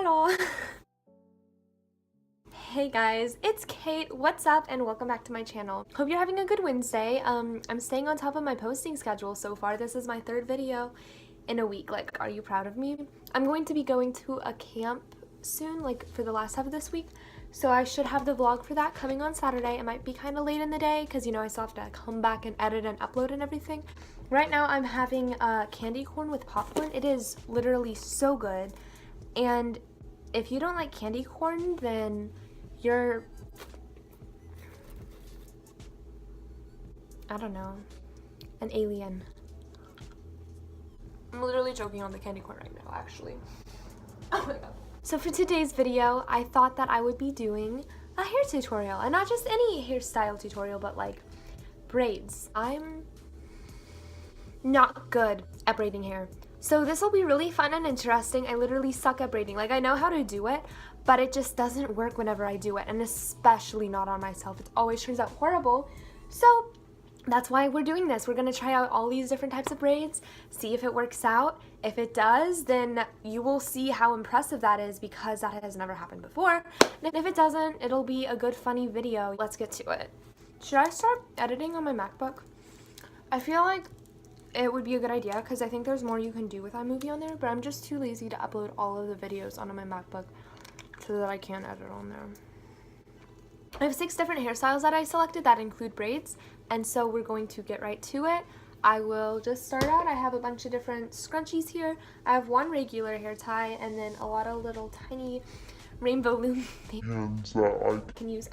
title. Hey guys, it's Kate. What's up and welcome back to my channel. Hope you're having a good Wednesday. I'm staying on top of my posting schedule so far. This is my third video in a week. Like, are you proud of me? I'm going to be going to a camp soon, like for the last half of this week. So I should have the vlog for that coming on Saturday. It might be kind of late in the day because, you know, I still have to come back and edit and upload and everything. Right now I'm having candy corn with popcorn. It is literally so good. And if you don't like candy corn, then you're, I don't know, an alien. I'm literally choking on the candy corn right now, actually. Oh my god. So for today's video, I thought that I would be doing a hair tutorial, and not just any hairstyle tutorial, but like braids. I'm not good at braiding hair. So this will be really fun and interesting. I literally suck at braiding. Like, I know how to do it, but it just doesn't work whenever I do it, and especially not on myself. It always turns out horrible. So that's why we're doing this. We're gonna try out all these different types of braids, see if it works out. If it does, then you will see how impressive that is, because that has never happened before. And if it doesn't, it'll be a good funny video. Let's get to it. Should I start editing on my MacBook? I feel like it would be a good idea because I think there's more you can do with iMovie on there, but I'm just too lazy to upload all of the videos onto my MacBook so that I can edit on there. I have 6 different hairstyles that I selected that include braids, and so we're going to get right to it. I will just start out. I have a bunch of different scrunchies here. I have one regular hair tie and then a lot of little tiny rainbow loom things that I can use.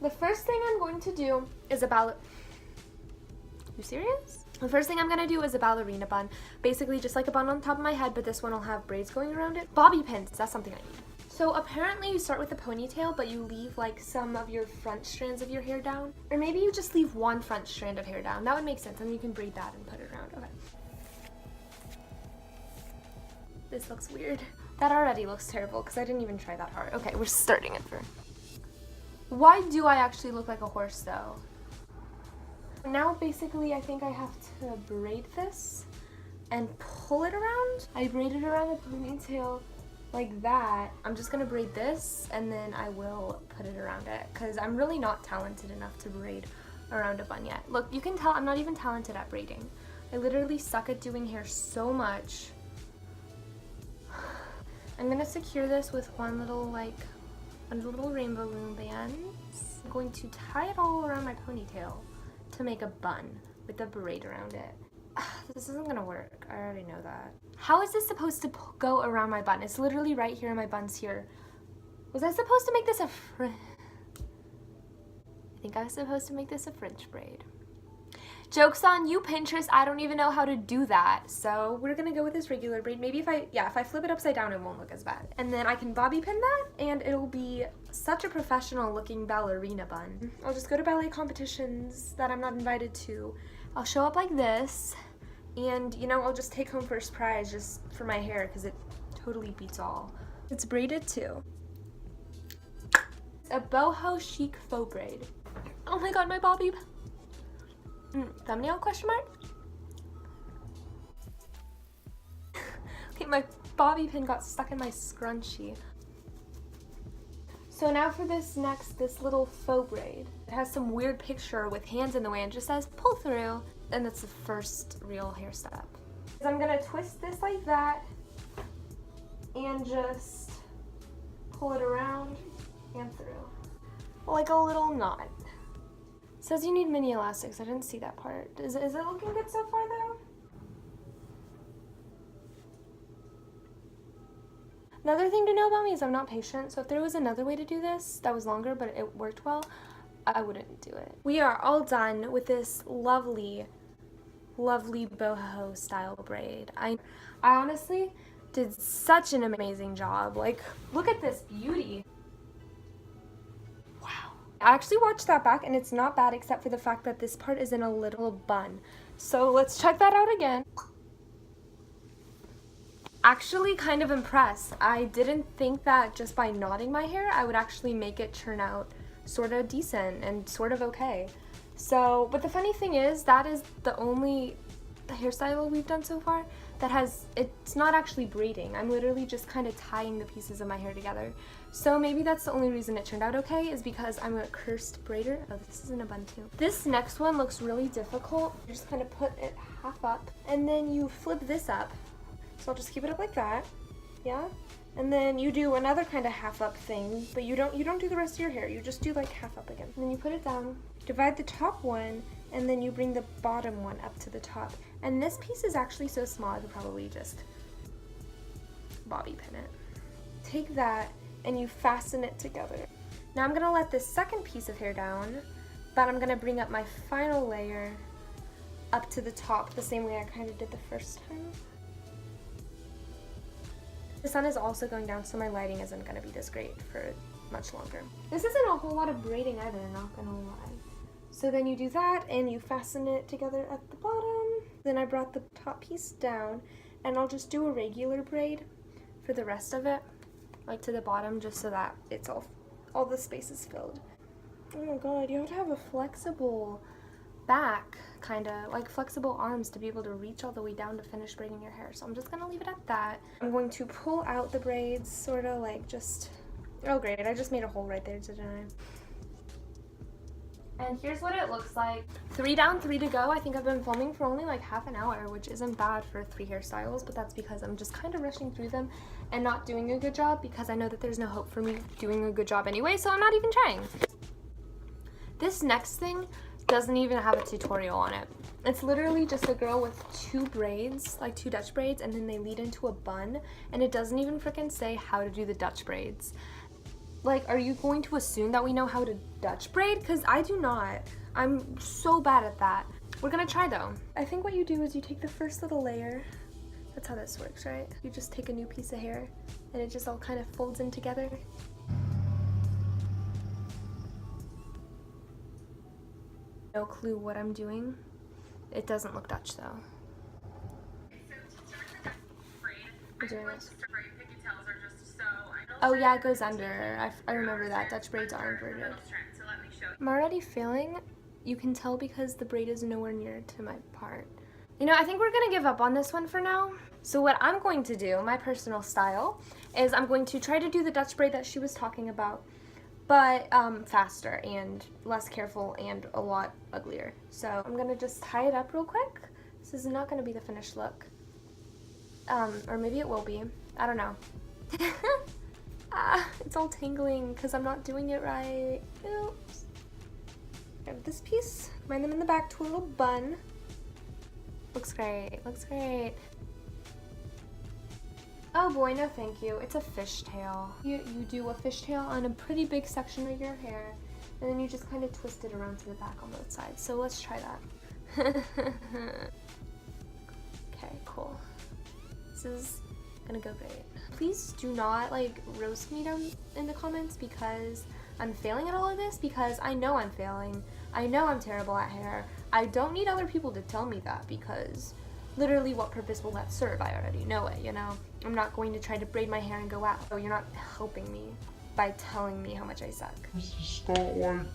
The first thing I'm going to do is a You serious? The first thing I'm going to do is a ballerina bun. Basically just like a bun on top of my head, but this one will have braids going around it. Bobby pins, that's something I need. So apparently you start with a ponytail, but you leave like some of your front strands of your hair down. Or maybe you just leave one front strand of hair down. That would make sense, and you can braid that and put it around. Okay. This looks weird. That already looks terrible because I didn't even try that hard. Okay, we're starting it first. Why do I actually look like a horse though? Now basically I think I have to braid this and pull it around. I braid it around the ponytail like that. I'm just gonna braid this and then I will put it around it because I'm really not talented enough to braid around a bun yet. Look, you can tell I'm not even talented at braiding. I literally suck at doing hair so much. I'm gonna secure this with one little rainbow loom band. I'm going to tie it all around my ponytail to make a bun with a braid around it. This isn't gonna work. I already know that. How is this supposed to go around my bun? It's literally right here and my bun's here. Was I supposed to make this I think I was supposed to make this a French braid. Joke's on you, Pinterest. I don't even know how to do that. So we're gonna go with this regular braid. Maybe if I flip it upside down, it won't look as bad. And then I can bobby pin that and it'll be such a professional looking ballerina bun. I'll just go to ballet competitions that I'm not invited to. I'll show up like this and, you know, I'll just take home first prize just for my hair because it totally beats all. It's braided too. It's a boho chic faux braid. Oh my god, my bobby. Thumbnail question mark? Okay, my bobby pin got stuck in my scrunchie. So now for this little faux braid. It has some weird picture with hands in the way and just says pull through. And that's the first real hair step. I'm gonna twist this like that and just pull it around and through. Like a little knot. It says you need mini elastics. I didn't see that part. Is it looking good so far though? Another thing to know about me is I'm not patient, so if there was another way to do this that was longer but it worked well, I wouldn't do it. We are all done with this lovely, lovely boho style braid. I honestly did such an amazing job. Like, look at this beauty. I actually watched that back and it's not bad except for the fact that this part is in a little bun. So let's check that out again. Actually kind of impressed. I didn't think that just by knotting my hair I would actually make it turn out sort of decent and sort of okay. So, but the funny thing is that is the only hairstyle we've done so far that has, it's not actually braiding. I'm literally just kind of tying the pieces of my hair together. So maybe that's the only reason it turned out okay, is because I'm a cursed braider. Oh, this is in a bun too. This next one looks really difficult. You just kind of put it half up and then you flip this up. So I'll just keep it up like that, yeah? And then you do another kind of half up thing, but you don't do the rest of your hair. You just do like half up again. And then you put it down, divide the top one, and then you bring the bottom one up to the top. And this piece is actually so small, I could probably just bobby pin it. Take that and you fasten it together. Now I'm gonna let this second piece of hair down, but I'm gonna bring up my final layer up to the top the same way I kind of did the first time. The sun is also going down, so my lighting isn't gonna be this great for much longer. This isn't a whole lot of braiding either, not gonna lie. So then you do that and you fasten it together at the bottom. Then I brought the top piece down and I'll just do a regular braid for the rest of it, like to the bottom, just so that it's all the space is filled. Oh my god, you have to have a flexible back, kind of like flexible arms to be able to reach all the way down to finish braiding your hair. So I'm just gonna leave it at that. I'm going to pull out the braids, sort of like just, oh great, I just made a hole right there, didn't I? And here's what it looks like. 3 down, 3 to go. I think I've been filming for only like half an hour, which isn't bad for 3 hairstyles, but that's because I'm just kind of rushing through them and not doing a good job, because I know that there's no hope for me doing a good job anyway, so I'm not even trying. This next thing doesn't even have a tutorial on it. It's literally just a girl with 2 braids, like 2 Dutch braids, and then they lead into a bun, and it doesn't even freaking say how to do the Dutch braids. Like, are you going to assume that we know how to Dutch braid? Because I do not. I'm so bad at that. We're gonna try though. I think what you do is you take the first little layer. That's how this works, right? You just take a new piece of hair and it just all kind of folds in together. No clue what I'm doing. It doesn't look Dutch though. I'm doing this. Oh yeah, it goes under. I remember that. Dutch braids are inverted. I'm already failing. You can tell because the braid is nowhere near to my part. You know, I think we're gonna give up on this one for now. So what I'm going to do, my personal style, is I'm going to try to do the Dutch braid that she was talking about, but faster and less careful and a lot uglier. So I'm gonna just tie it up real quick. This is not gonna be the finished look. Or maybe it will be. I don't know. It's all tangling because I'm not doing it right. Oops. I have this piece, bind them in the back to a little bun. Looks great, looks great. Oh boy, no thank you. It's a fishtail. You do a fishtail on a pretty big section of your hair, and then you just kind of twist it around to the back on both sides. So let's try that. Okay, cool. This is gonna go great. Please do not like roast me down in the comments because I'm failing at all of this, because I know I'm failing. I know I'm terrible at hair. I don't need other people to tell me that, because literally what purpose will that serve? I already know it, you know? I'm not going to try to braid my hair and go, wow, oh, you're not helping me by telling me how much I suck. This is not work.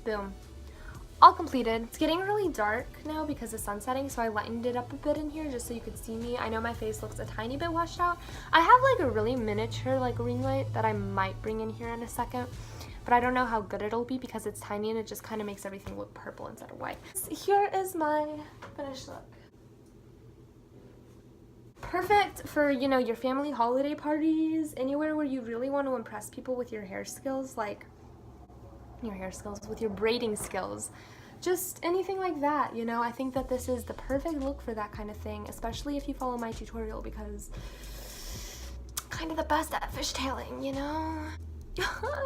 Boom. All completed. It's getting really dark now because the sun's setting, so I lightened it up a bit in here just so you could see me. I know my face looks a tiny bit washed out. I have like a really miniature like ring light that I might bring in here in a second, but I don't know how good it'll be because it's tiny and it just kind of makes everything look purple instead of white. Here is my finished look. Perfect for, you know, your family holiday parties, anywhere where you really want to impress people with your hair skills, like with your braiding skills, just anything like that, you know. I think that this is the perfect look for that kind of thing, especially if you follow my tutorial, because I'm kind of the best at fishtailing, you know.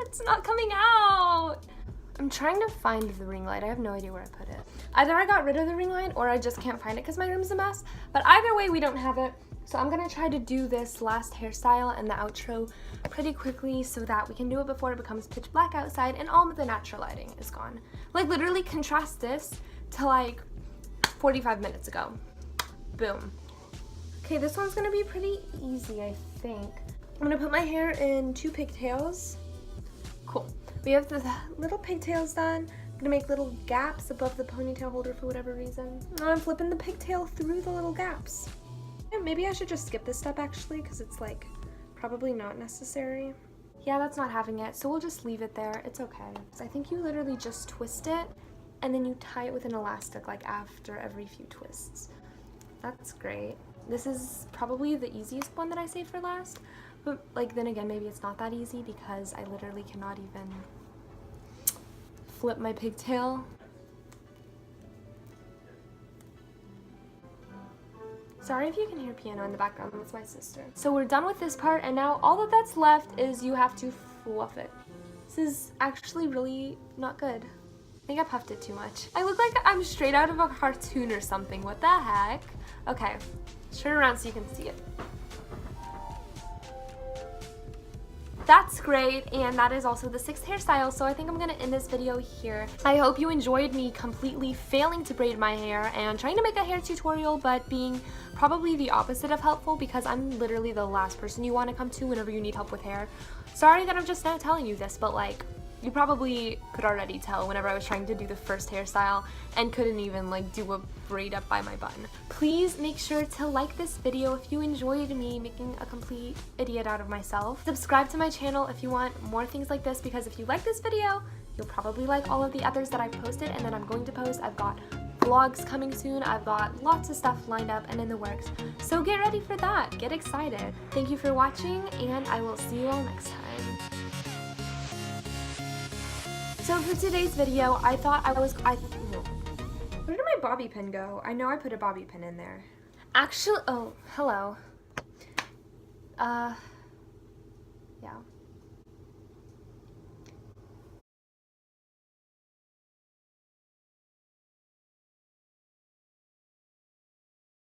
It's not coming out. I'm trying to find the ring light. I have no idea where I put it. Either I got rid of the ring light or I just can't find it because my room's a mess, but either way we don't have it. So I'm gonna try to do this last hairstyle and the outro pretty quickly so that we can do it before it becomes pitch black outside and all of the natural lighting is gone. Like literally contrast this to like 45 minutes ago. Boom. Okay, this one's gonna be pretty easy, I think. I'm gonna put my hair in 2 pigtails. Cool. We have the little pigtails done. I'm gonna make little gaps above the ponytail holder for whatever reason. I'm flipping the pigtail through the little gaps. Yeah, maybe I should just skip this step actually, because it's like probably not necessary. Yeah, that's not having it, so we'll just leave it there. It's okay. I think you literally just twist it and then you tie it with an elastic like after every few twists. That's great. This is probably the easiest one that I saved for last, but like then again maybe it's not that easy because I literally cannot even flip my pigtail. Sorry if you can hear piano in the background, that's my sister. So we're done with this part, and now all that's left is you have to fluff it. This is actually really not good. I think I puffed it too much. I look like I'm straight out of a cartoon or something. What the heck? Okay, turn around so you can see it. That's great, and that is also the 6th hairstyle, so I think I'm gonna end this video here. I hope you enjoyed me completely failing to braid my hair and trying to make a hair tutorial, but being probably the opposite of helpful because I'm literally the last person you want to come to whenever you need help with hair. Sorry that I'm just now telling you this, but like, you probably could already tell whenever I was trying to do the first hairstyle and couldn't even like do a braid up by my bun. Please make sure to like this video if you enjoyed me making a complete idiot out of myself. Subscribe to my channel if you want more things like this, because if you like this video, you'll probably like all of the others that I've posted and that I'm going to post. I've got vlogs coming soon. I've got lots of stuff lined up and in the works. So get ready for that. Get excited. Thank you for watching, and I will see you all next time. So for today's video, I thought where did my bobby pin go? I know I put a bobby pin in there. Actually, oh, hello. Yeah.